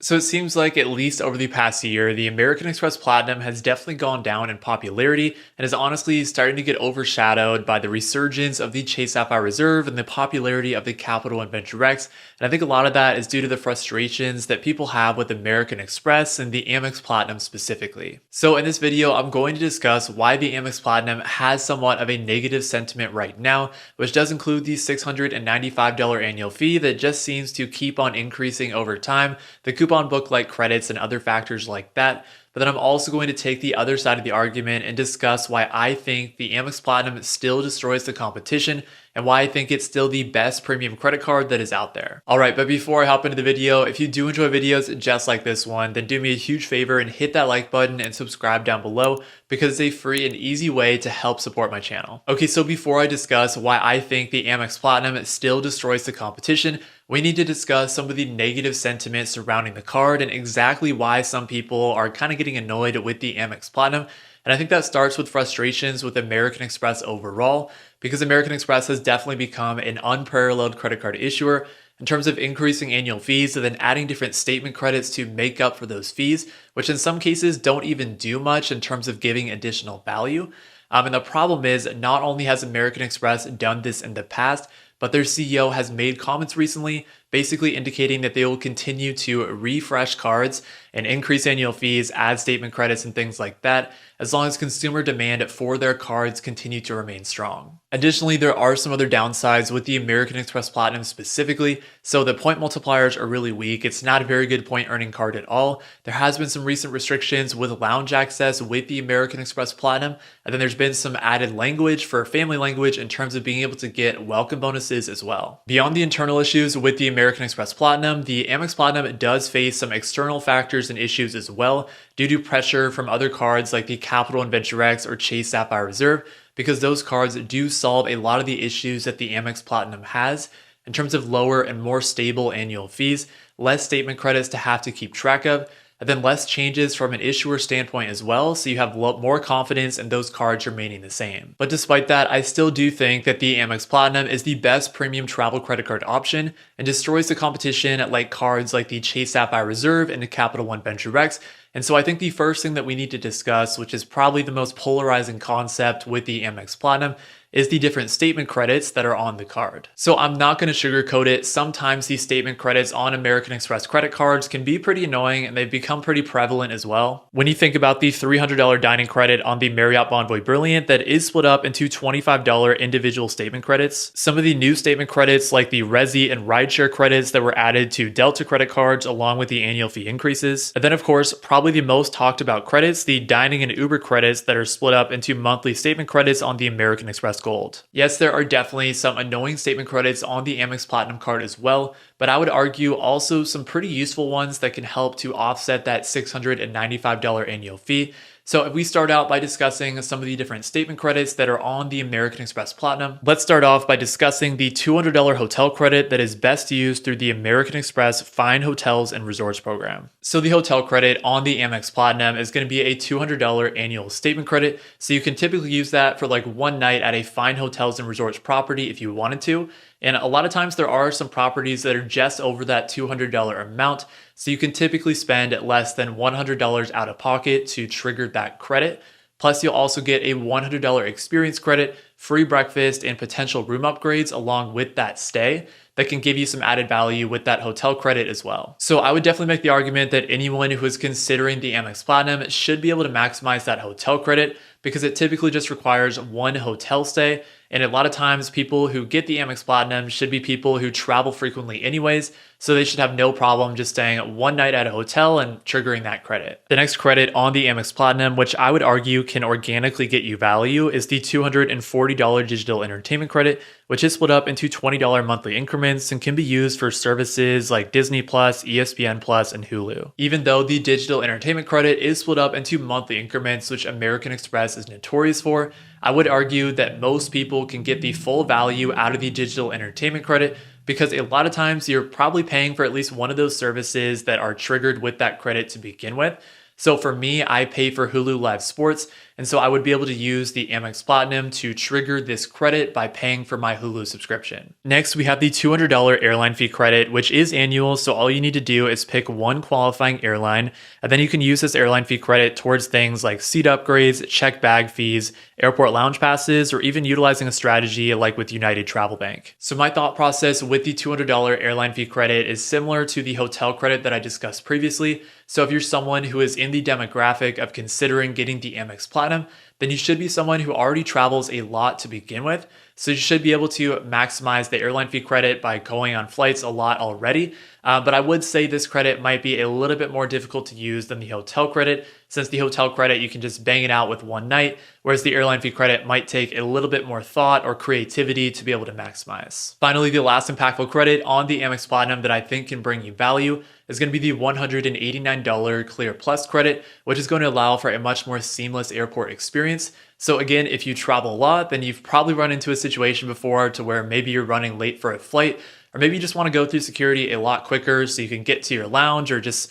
So it seems like, at least over the past year, the American Express Platinum has definitely gone down in popularity and is honestly starting to get overshadowed by the resurgence of the Chase Sapphire Reserve and the popularity of the Capital and Venture X. And I think a lot of that is due to the frustrations that people have with American Express and the Amex Platinum specifically. So in this video, I'm going to discuss why the Amex Platinum has somewhat of a negative sentiment right now, which does include the $695 annual fee that just seems to keep on increasing over time, the coupon book like credits and other factors like that. But then I'm also going to take the other side of the argument and discuss why I think the Amex Platinum still destroys the competition and why I think it's still the best premium credit card that is out there. Alright, but before I hop into the video, if you do enjoy videos just like this one, then do me a huge favor and hit that like button and subscribe down below, because it's a free and easy way to help support my channel. Okay, so before I discuss why I think the Amex Platinum still destroys the competition, we need to discuss some of the negative sentiment surrounding the card and exactly why some people are kind of getting annoyed with the Amex Platinum. And I think that starts with frustrations with American Express overall, because American Express has definitely become an unparalleled credit card issuer in terms of increasing annual fees and then adding different statement credits to make up for those fees, which in some cases don't even do much in terms of giving additional value. And the problem is, not only has American Express done this in the past, but their CEO has made comments recently basically indicating that they will continue to refresh cards and increase annual fees, add statement credits and things like that, as long as consumer demand for their cards continue to remain strong. Additionally, there are some other downsides with the American Express Platinum specifically. So the point multipliers are really weak. It's not a very good point earning card at all. There has been some recent restrictions with lounge access with the American Express Platinum, and then there's been some added language for family language in terms of being able to get welcome bonuses as well. Beyond the internal issues with the American Express Platinum, the Amex Platinum does face some external factors and issues as well due to pressure from other cards like the Capital and Venture X or Chase Sapphire Reserve, because those cards do solve a lot of the issues that the Amex Platinum has in terms of lower and more stable annual fees, less statement credits to have to keep track of, and then less changes from an issuer standpoint as well, so you have more confidence in those cards remaining the same. But despite that, I still do think that the Amex Platinum is the best premium travel credit card option and destroys the competition like cards like the Chase Sapphire Reserve and the Capital One Venture X. And so I think the first thing that we need to discuss, which is probably the most polarizing concept with the Amex Platinum, is the different statement credits that are on the card. So I'm not going to sugarcoat it. Sometimes these statement credits on American Express credit cards can be pretty annoying, and they've become pretty prevalent as well. When you think about the $300 dining credit on the Marriott Bonvoy Brilliant that is split up into $25 individual statement credits, some of the new statement credits like the Resi and Rideshare credits that were added to Delta credit cards along with the annual fee increases, and then of course probably the most talked about credits, the dining and Uber credits that are split up into monthly statement credits on the American Express Gold. Yes, there are definitely some annoying statement credits on the Amex Platinum card as well, but I would argue also some pretty useful ones that can help to offset that $695 annual fee. So if we start out by discussing some of the different statement credits that are on the American Express Platinum, let's start off by discussing the $200 hotel credit that is best used through the American Express Fine Hotels and Resorts program. So the hotel credit on the Amex Platinum is going to be a $200 annual statement credit. So you can typically use that for like one night at a Fine Hotels and Resorts property if you wanted to. And a lot of times there are some properties that are just over that $200 amount. So you can typically spend less than $100 out of pocket to trigger that credit. Plus you'll also get a $100 experience credit, free breakfast, and potential room upgrades along with that stay that can give you some added value with that hotel credit as well. So I would definitely make the argument that anyone who is considering the Amex Platinum should be able to maximize that hotel credit, because it typically just requires one hotel stay. And a lot of times people who get the Amex Platinum should be people who travel frequently anyways, so they should have no problem just staying one night at a hotel and triggering that credit. The next credit on the Amex Platinum, which I would argue can organically get you value, is the $240 digital entertainment credit, which is split up into $20 monthly increments and can be used for services like Disney+, ESPN+, and Hulu. Even though the digital entertainment credit is split up into monthly increments, which American Express is notorious for, I would argue that most people can get the full value out of the digital entertainment credit, because a lot of times you're probably paying for at least one of those services that are triggered with that credit to begin with. So for me, I pay for Hulu Live Sports, and so I would be able to use the Amex Platinum to trigger this credit by paying for my Hulu subscription. Next, we have the $200 airline fee credit, which is annual, so all you need to do is pick one qualifying airline, and then you can use this airline fee credit towards things like seat upgrades, checked bag fees, airport lounge passes, or even utilizing a strategy like with United Travel Bank. So my thought process with the $200 airline fee credit is similar to the hotel credit that I discussed previously. So if you're someone who is in the demographic of considering getting the Amex Platinum, then you should be someone who already travels a lot to begin with. So you should be able to maximize the airline fee credit by going on flights a lot already. But I would say this credit might be a little bit more difficult to use than the hotel credit, since the hotel credit you can just bang it out with one night, whereas the airline fee credit might take a little bit more thought or creativity to be able to maximize. Finally, the last impactful credit on the Amex Platinum that I think can bring you value is going to be the $189 Clear Plus credit, which is going to allow for a much more seamless airport experience. So again, if you travel a lot, then you've probably run into a situation before to where maybe you're running late for a flight, or maybe you just want to go through security a lot quicker so you can get to your lounge or just,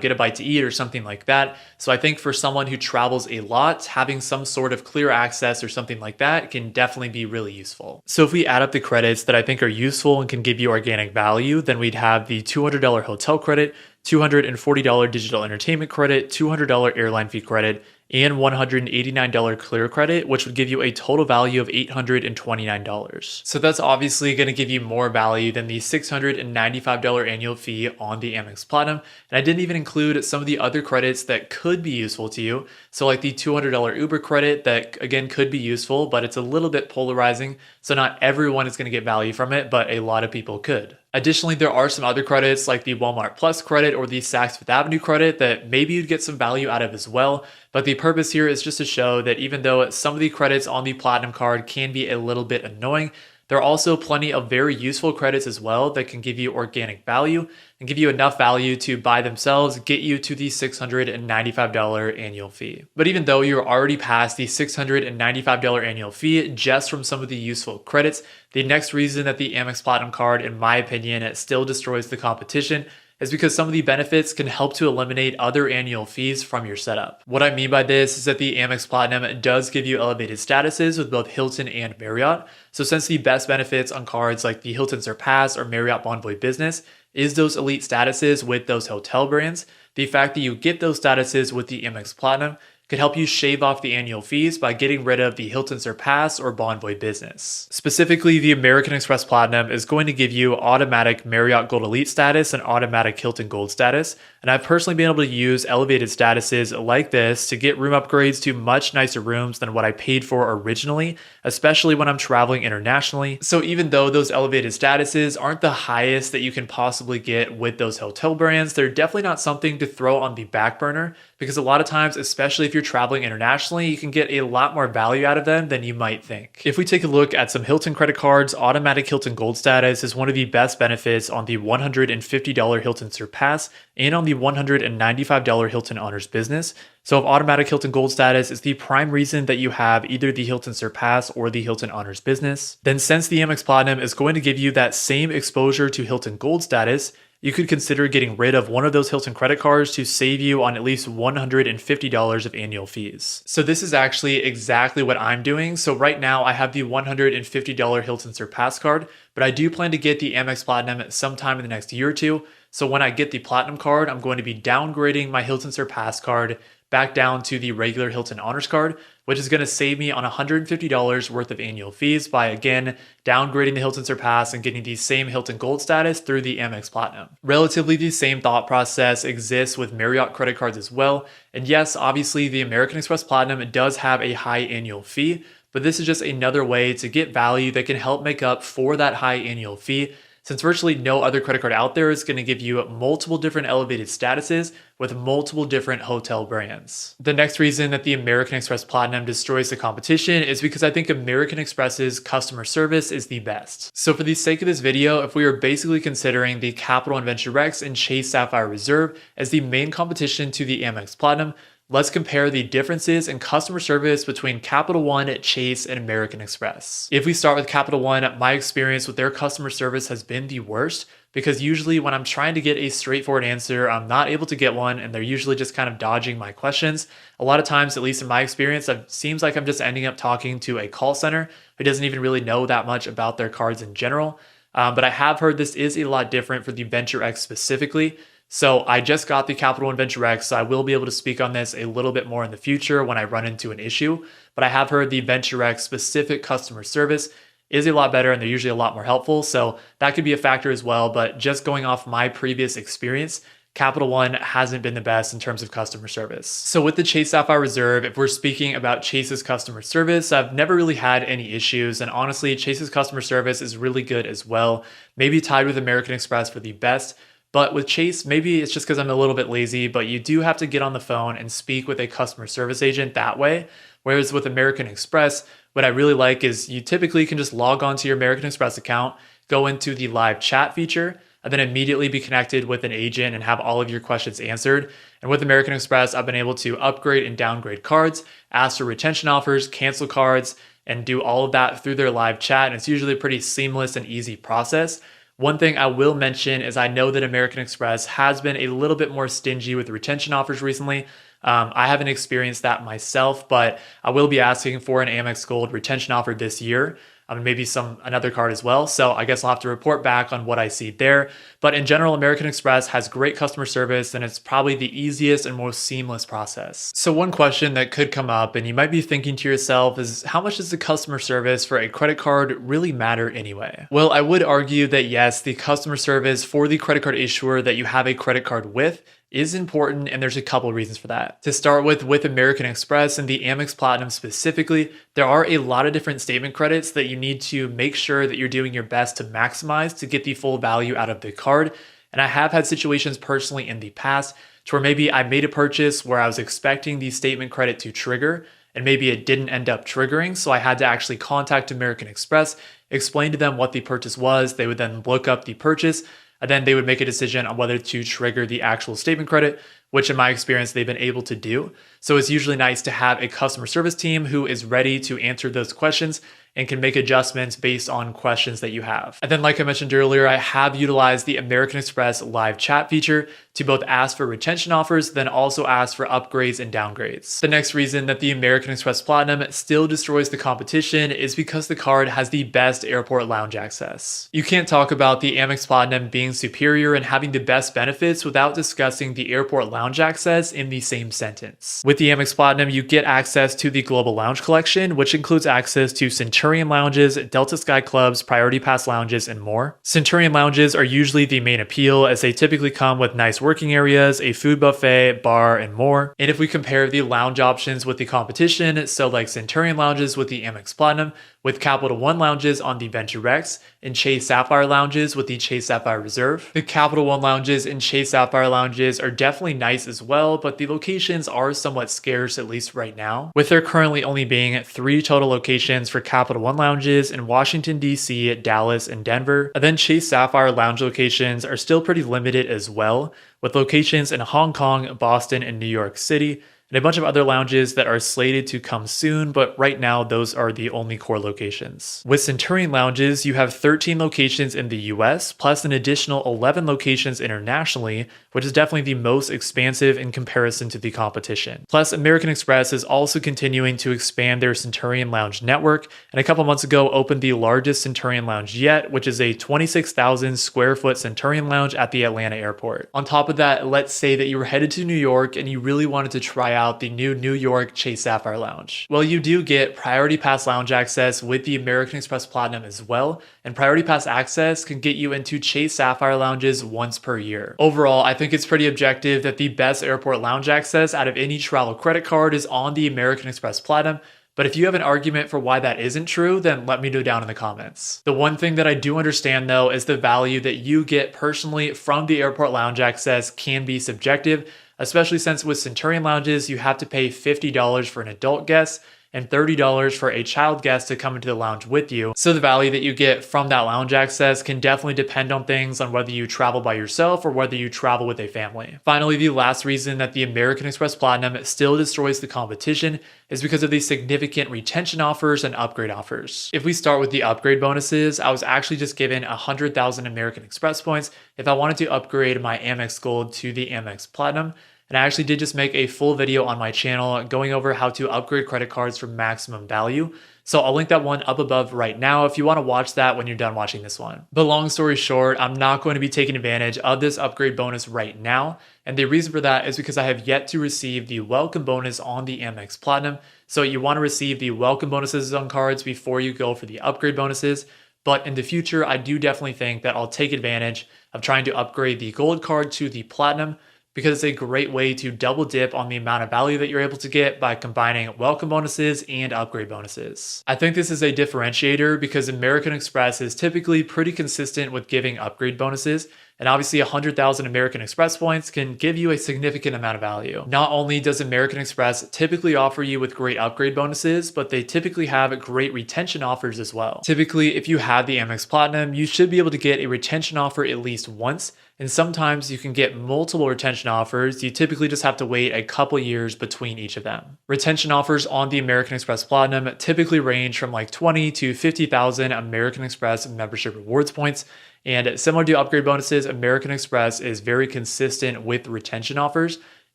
get a bite to eat or something like that. So I think for someone who travels a lot, having some sort of clear access or something like that can definitely be really useful. So if we add up the credits that I think are useful and can give you organic value, then we'd have the $200 hotel credit, $240 digital entertainment credit, $200 airline fee credit, and $189 clear credit, which would give you a total value of $829. So that's obviously going to give you more value than the $695 annual fee on the Amex Platinum. And I didn't even include some of the other credits that could be useful to you. So like the $200 Uber credit that again could be useful, but it's a little bit polarizing. So not everyone is going to get value from it, but a lot of people could. Additionally, there are some other credits like the Walmart Plus credit or the Saks Fifth Avenue credit that maybe you'd get some value out of as well. But the purpose here is just to show that even though some of the credits on the Platinum card can be a little bit annoying, there are also plenty of very useful credits as well that can give you organic value and give you enough value to by themselves get you to the $695 annual fee. But even though you're already past the $695 annual fee just from some of the useful credits, the next reason that the Amex Platinum card, in my opinion, it still destroys the competition is because some of the benefits can help to eliminate other annual fees from your setup. What I mean by this is that the Amex Platinum does give you elevated statuses with both Hilton and Marriott. So since the best benefits on cards like the Hilton Surpass or Marriott Bonvoy Business is those elite statuses with those hotel brands, the fact that you get those statuses with the Amex Platinum could help you shave off the annual fees by getting rid of the Hilton Surpass or Bonvoy Business. Specifically, the American Express Platinum is going to give you automatic Marriott Gold Elite status and automatic Hilton Gold status. And I've personally been able to use elevated statuses like this to get room upgrades to much nicer rooms than what I paid for originally, especially when I'm traveling internationally. So even though those elevated statuses aren't the highest that you can possibly get with those hotel brands, they're definitely not something to throw on the back burner, because a lot of times, especially if you're traveling internationally, you can get a lot more value out of them than you might think. If we take a look at some Hilton credit cards, automatic Hilton Gold status is one of the best benefits on the $150 Hilton Surpass and on the $195 Hilton Honors Business. So if automatic Hilton Gold status is the prime reason that you have either the Hilton Surpass or the Hilton Honors Business, then since the Amex Platinum is going to give you that same exposure to Hilton Gold status, you could consider getting rid of one of those Hilton credit cards to save you on at least $150 of annual fees. So this is actually exactly what I'm doing. So right now I have the $150 Hilton Surpass card, but I do plan to get the Amex Platinum sometime in the next year or two. So when I get the Platinum card, I'm going to be downgrading my Hilton Surpass card back down to the regular Hilton Honors card, which is going to save me on $150 worth of annual fees by, again, downgrading the Hilton Surpass and getting the same Hilton Gold status through the Amex Platinum. Relatively the same thought process exists with Marriott credit cards as well. And yes, obviously the American Express Platinum does have a high annual fee, but this is just another way to get value that can help make up for that high annual fee, since virtually no other credit card out there is going to give you multiple different elevated statuses with multiple different hotel brands. The next reason that the American Express Platinum destroys the competition is because I think American Express's customer service is the best. So for the sake of this video, if we are basically considering the Capital and Venture Rex and Chase Sapphire Reserve as the main competition to the Amex Platinum, let's compare the differences in customer service between Capital One, Chase, and American Express. If we start with Capital One, my experience with their customer service has been the worst because usually when I'm trying to get a straightforward answer, I'm not able to get one, and they're usually just kind of dodging my questions. A lot of times, at least in my experience, it seems like I'm just ending up talking to a call center who doesn't even really know that much about their cards in general. But I have heard this is a lot different for the Venture X specifically. So I just got the Capital One Venture X, so I will be able to speak on this a little bit more in the future when I run into an issue. But I have heard the Venture X specific customer service is a lot better and they're usually a lot more helpful. So that could be a factor as well. But just going off my previous experience, Capital One hasn't been the best in terms of customer service. So with the Chase Sapphire Reserve, if we're speaking about Chase's customer service, I've never really had any issues. And honestly, Chase's customer service is really good as well. Maybe tied with American Express for the best. But with Chase, maybe it's just because I'm a little bit lazy, but you do have to get on the phone and speak with a customer service agent that way. Whereas with American Express, what I really like is you typically can just log on to your American Express account, go into the live chat feature, and then immediately be connected with an agent and have all of your questions answered. And with American Express, I've been able to upgrade and downgrade cards, ask for retention offers, cancel cards, and do all of that through their live chat. And it's usually a pretty seamless and easy process. One thing I will mention is I know that American Express has been a little bit more stingy with retention offers recently. I haven't experienced that myself, but I will be asking for an Amex Gold retention offer this year. Maybe another card as well. So I guess I'll have to report back on what I see there. But in general, American Express has great customer service and it's probably the easiest and most seamless process. So one question that could come up and you might be thinking to yourself is how much does the customer service for a credit card really matter anyway? Well, I would argue that yes, the customer service for the credit card issuer that you have a credit card with is important, and there's a couple of reasons for that. To start with American Express and the Amex Platinum specifically, there are a lot of different statement credits that you need to make sure that you're doing your best to maximize to get the full value out of the card. And I have had situations personally in the past to where maybe I made a purchase where I was expecting the statement credit to trigger, and maybe it didn't end up triggering. So I had to actually contact American Express, explain to them what the purchase was. They would then look up the purchase, and then they would make a decision on whether to trigger the actual statement credit, which in my experience, they've been able to do. So it's usually nice to have a customer service team who is ready to answer those questions and can make adjustments based on questions that you have. And then like I mentioned earlier, I have utilized the American Express live chat feature to both ask for retention offers, then also ask for upgrades and downgrades. The next reason that the American Express Platinum still destroys the competition is because the card has the best airport lounge access. You can't talk about the Amex Platinum being superior and having the best benefits without discussing the airport lounge access in the same sentence. With the Amex Platinum, you get access to the Global Lounge Collection, which includes access to Centurion Lounges, Delta Sky Clubs, Priority Pass Lounges, and more. Centurion Lounges are usually the main appeal as they typically come with nice working areas, a food buffet, bar, and more. And if we compare the lounge options with the competition, so like Centurion Lounges with the Amex Platinum, with Capital One lounges on the Venture X, and Chase Sapphire lounges with the Chase Sapphire Reserve. The Capital One lounges and Chase Sapphire lounges are definitely nice as well, but the locations are somewhat scarce, at least right now, with there currently only being 3 total locations for Capital One lounges in Washington, D.C., Dallas, and Denver. And then Chase Sapphire lounge locations are still pretty limited as well, with locations in Hong Kong, Boston, and New York City, and a bunch of other lounges that are slated to come soon, but right now those are the only core locations. With Centurion Lounges, you have 13 locations in the US, plus an additional 11 locations internationally, which is definitely the most expansive in comparison to the competition. Plus, American Express is also continuing to expand their Centurion Lounge network, and a couple months ago opened the largest Centurion Lounge yet, which is a 26,000 square foot Centurion Lounge at the Atlanta airport. On top of that, let's say that you were headed to New York and you really wanted to try out the new New York Chase Sapphire Lounge. Well, you do get Priority Pass Lounge access with the American Express Platinum as well, and Priority Pass access can get you into Chase Sapphire lounges once per year. Overall, I think it's pretty objective that the best airport lounge access out of any travel credit card is on the American Express Platinum. But if you have an argument for why that isn't true, then let me know down in the comments. The one thing that I do understand though is the value that you get personally from the airport lounge access can be subjective, especially since with Centurion Lounges, you have to pay $50 for an adult guest and $30 for a child guest to come into the lounge with you. So the value that you get from that lounge access can definitely depend on things on whether you travel by yourself or whether you travel with a family. Finally, the last reason that the American Express Platinum still destroys the competition is because of the significant retention offers and upgrade offers. If we start with the upgrade bonuses, I was actually just given 100,000 American Express points if I wanted to upgrade my Amex Gold to the Amex Platinum. And I actually did just make a full video on my channel going over how to upgrade credit cards for maximum value. So I'll link that one up above right now if you want to watch that when you're done watching this one. But long story short, I'm not going to be taking advantage of this upgrade bonus right now. And the reason for that is because I have yet to receive the welcome bonus on the Amex Platinum. So you want to receive the welcome bonuses on cards before you go for the upgrade bonuses. But in the future, I do definitely think that I'll take advantage of trying to upgrade the gold card to the platinum, because it's a great way to double dip on the amount of value that you're able to get by combining welcome bonuses and upgrade bonuses. I think this is a differentiator because American Express is typically pretty consistent with giving upgrade bonuses, and obviously 100,000 American Express points can give you a significant amount of value. Not only does American Express typically offer you with great upgrade bonuses, but they typically have great retention offers as well. Typically, if you have the Amex Platinum, you should be able to get a retention offer at least once, and sometimes you can get multiple retention offers. You typically just have to wait a couple years between each of them. Retention offers on the American Express Platinum typically range from like 20 to 50,000 American Express membership rewards points. And similar to upgrade bonuses, American Express is very consistent with retention offers,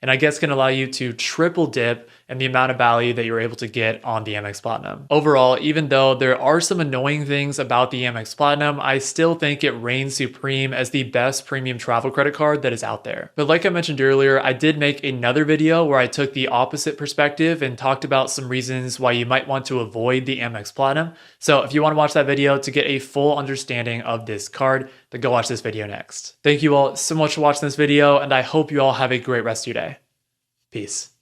and I guess can allow you to triple dip in the amount of value that you're able to get on the Amex Platinum. Overall, even though there are some annoying things about the Amex Platinum, I still think it reigns supreme as the best premium travel credit card that is out there. But like I mentioned earlier, I did make another video where I took the opposite perspective and talked about some reasons why you might want to avoid the Amex Platinum. So if you want to watch that video to get a full understanding of this card, then go watch this video next. Thank you all so much for watching this video, and I hope you all have a great rest of your day. Peace.